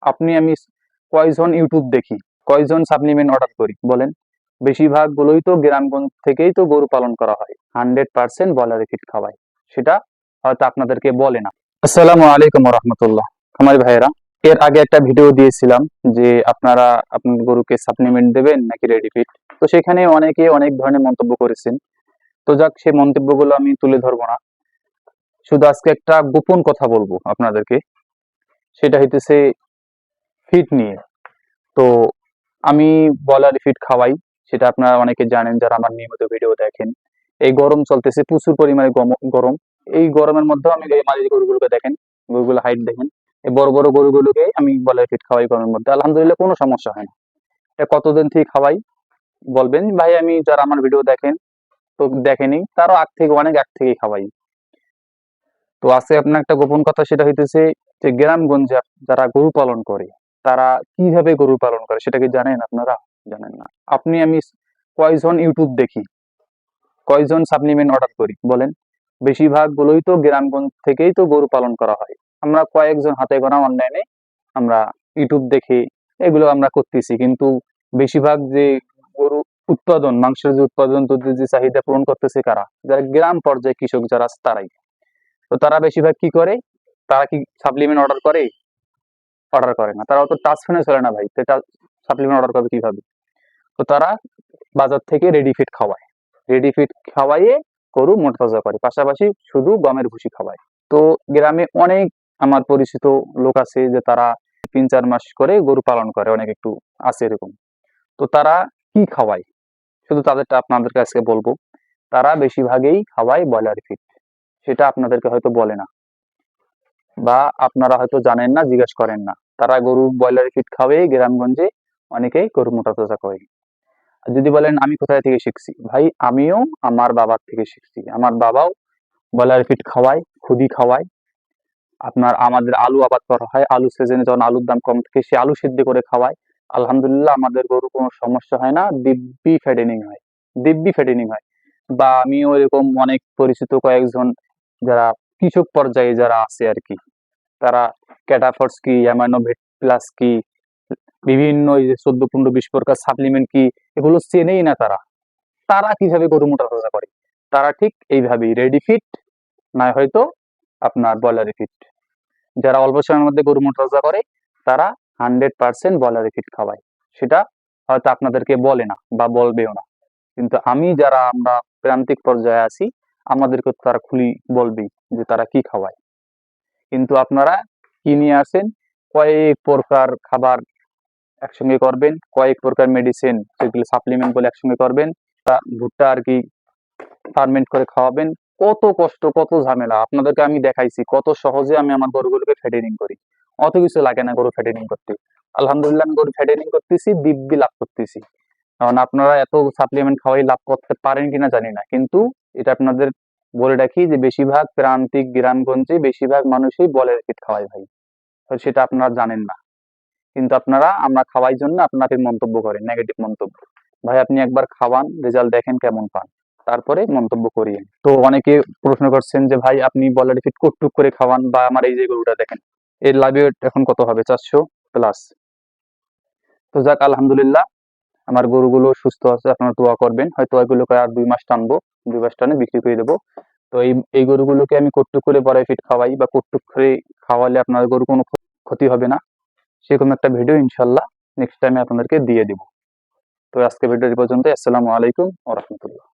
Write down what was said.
আপনি আমি কয়জন ইউটিউব দেখি, কয়জন সাপ্লিমেন্ট অর্ডার করি বলেন? বেশিরভাগ গুলোই তো গ্রামগঞ্জ থেকেই তো গরু পালন করা হয়, 100% ব্রয়লার ফিড খাওয়ায়, সেটা হয়তো আপনাদেরকে বলে না। আসসালামু আলাইকুম রহমতুল্লাহ। খামারি ভাইয়েরা, এর আগে একটা ভিডিও দিয়েছিলাম যে আপনারা আপনার গরুকে সাপ্লিমেন্ট দেবেন নাকি রেডি ফিড। তো সেখানে অনেকে অনেক ধরনের মন্তব্য করেছেন। তো যাক, সেই মন্তব্যগুলো আমি তুলে ধরবো না, শুধু আজকে একটা গোপন কথা বলবো আপনাদেরকে। সেটা হইতেছে ফিড নিয়ে। তো আমি ব্রয়লার ফিড খাওয়াই, সেটা আপনারা অনেকে জানেন যারা আমার নিয়মিত ভিডিও দেখেন। এই গরম চলতেছে, প্রচুর পরিমাণে গরম। এই গরমের মধ্যেও আমি এই মাঝারি গরুগুলোকে দেখেন, গরুগুলো হাইট দেখেন, এই বড় বড় গরুগুলোকে আমি ব্রয়লার ফিড খাওয়াই গরমের মধ্যে, আলহামদুলিল্লাহ কোনো সমস্যা হয় না। এটা কতদিন থেকে খাওয়াই বলবেন ভাই? আমি যারা আমার ভিডিও দেখেন তো দেখেনি, তারও আগ থেকে অনেক আগ থেকেই খাওয়াই। তো আছে আপনার একটা গোপন কথা, সেটা হইতেছে যে গ্রামগঞ্জে যারা গরু পালন করে তারা কিভাবে গরু পালন করে সেটা কি জানেন আপনারা? জানেন না। আপনি আমি কয়জন ইউটিউব দেখি, কয়জন সাপ্লিমেন্ট অর্ডার করি বলেন? বেশিরভাগ গুলোই তো গ্রামগঞ্জ থেকেই তো গরু পালন করা হয়। আমরা কয়েকজন হাতে গোনা অনলাইনে আমরা ইউটিউব দেখে এগুলো আমরা করতেছি, কিন্তু বেশিরভাগ যে গরু উৎপাদন, মাংসের যে উৎপাদন, দুধের যে চাহিদা পূরণ করতেছে কারা? যারা গ্রাম পর্যায়ে কৃষক যারা আছে তারাই। তো তারা বেশিরভাগ কি করে? তারা কি সাপ্লিমেন্ট অর্ডার করে? অর্ডার করে না। তারা তো টাচ ফোনে চলে না ভাই, তো এটা সাপ্লিমেন্ট অর্ডার করবে কিভাবে? তো তারা বাজার থেকে রেডি ফিড খাওয়ায়, রেডি ফিড খাওয়াইয়ে গরু মোটাতাজা করে, পাশাপাশি শুধু গমের ভুসি খাওয়ায়। তো গ্রামে অনেক আমার পরিচিত লোক আছে যে তারা 3-4 মাস করে গরু পালন করে, অনেক একটু আছে এরকম। তো তারা কি খাওয়ায় শুধু তাদেরটা আপনাদের কাছে বলবো। তারা বেশিরভাগই খাওয়ায় ব্রয়লার ফিড, সেটা আপনাদেরকে হয়তো বলে না, বা আপনারা হয়তো জানেন না, জিজ্ঞেস করেন না। তারা গরু ব্রয়লার ফিড খাওয়াই গ্রামগঞ্জে অনেকেই গরু মোটাতাজা করে। আর যদি বলেন আমি কোথায় থেকে শিখছি, ভাই আমিও আমার বাবার থেকে শিখছি। আমার বাবাও ব্রয়লার ফিড খাওয়ায়, খুদি খাওয়ায়। আপনার আমাদের আলু আবাদ করা হয়, আলু সিজনে যখন আলুর দাম কম থাকে সে আলু সিদ্ধ করে খাওয়ায়। আলহামদুলিল্লাহ আমাদের গরু কোনো সমস্যা হয় না, দিব্যি ফ্যাটেনিং হয়, দিব্যি ফ্যাটেনিং হয়। বা আমিও এরকম অনেক পরিচিত কয়েকজন যারা কৃষক পর্যায়ে যারা আছে আর কি, তারা ক্যাটাফর্স কি, অ্যামাইনোভেট প্লাস কি, বিভিন্ন এই যে 14, 15, 20 প্রকার সাপ্লিমেন্ট কি, এগুলো চেনেই না তারা। তারা কিভাবে গরু মোটাতাজা করে? তারা ঠিক এইভাবেই রেডি ফিট, না হয়তো আপনার ব্রয়লারি ফিট। যারা অল্প সময়ের মধ্যে গরু মোটাতাজা করে তারা 100% ব্রয়লারি ফিট খাওয়ায়, সেটা হয়তো আপনাদেরকে বলে না বা বলবেও না। কিন্তু আমি যারা আমরা প্রান্তিক পর্যায়ে আছি, আমাদেরকে তারা খুলি বলবেই যে তারা কি খাওয়ায়। কিন্তু আপনারা কি নিয়ে আসেন? কয়েক প্রকার খাবার একসঙ্গে করবেন, কয়েক প্রকার মেডিসিন যেগুলো সাপ্লিমেন্ট বলে একসঙ্গে করবেন, ভুট্টা আর কি ফার্মেন্ট করে খাওয়াবেন। কত কষ্ট, কত ঝামেলা আপনাদেরকে আমি দেখাইছি, কত সহজে আমি আমার গরুগুলোকে ফ্যাটেনিং করি। অত কিছু লাগে না গরু ফ্যাটেনিং করতে। আলহামদুলিল্লাহ আমি গরু ফ্যাটেনিং করতেছি, দিব্যি লাভ করতেছি। কারণ আপনারা এত সাপ্লিমেন্ট খাওয়াই লাভ করতে পারেন কিনা জানি না, কিন্তু এটা আপনাদের বলে রাখি যে বেশিরভাগ প্রান্তিক গ্রামগঞ্জে বেশিরভাগ মানুষই বলে ফিট খাওয়ায় ভাই। তো সেটা আপনারা জানেন না, কিন্তু আপনারা আমরা খাওয়াই জন্য আপনাকে মন্তব্য করেন, নেগেটিভ মন্তব্য। ভাই আপনি একবার খাওয়ান, রেজাল্ট দেখেন কেমন পান, তারপরে মন্তব্য করিয়েন। তো অনেকে প্রশ্ন করছেন যে ভাই আপনি ব্রয়লার ফিড কটটুক করে খাওয়ান, বা আমার এই যে গরুটা দেখেন এর লাইভ ওয়েট এখন কত হবে? 400+। তো যাক আলহামদুলিল্লাহ আমার গরুগুলো সুস্থ আছে, আপনারা দোয়া করবেন। হয়তো এগুলোকে আর 2 মাস টানবো, 2 মাস টানে বিক্রি করে দেবো। তো এই গরুগুলোকে আমি কটটুক করে ব্রয়লার ফিড খাওয়াই, বা কটটুক করে খাওয়ালে আপনার গরু কোনো ক্ষতি হবে না, সেরকম একটা ভিডিও ইনশাল্লাহ নেক্সট টাইমে আপনাদেরকে দিয়ে দিব। তো আজকে ভিডিও এই পর্যন্ত। আসসালামু আলাইকুম ওয়া রাহমাতুল্লাহ।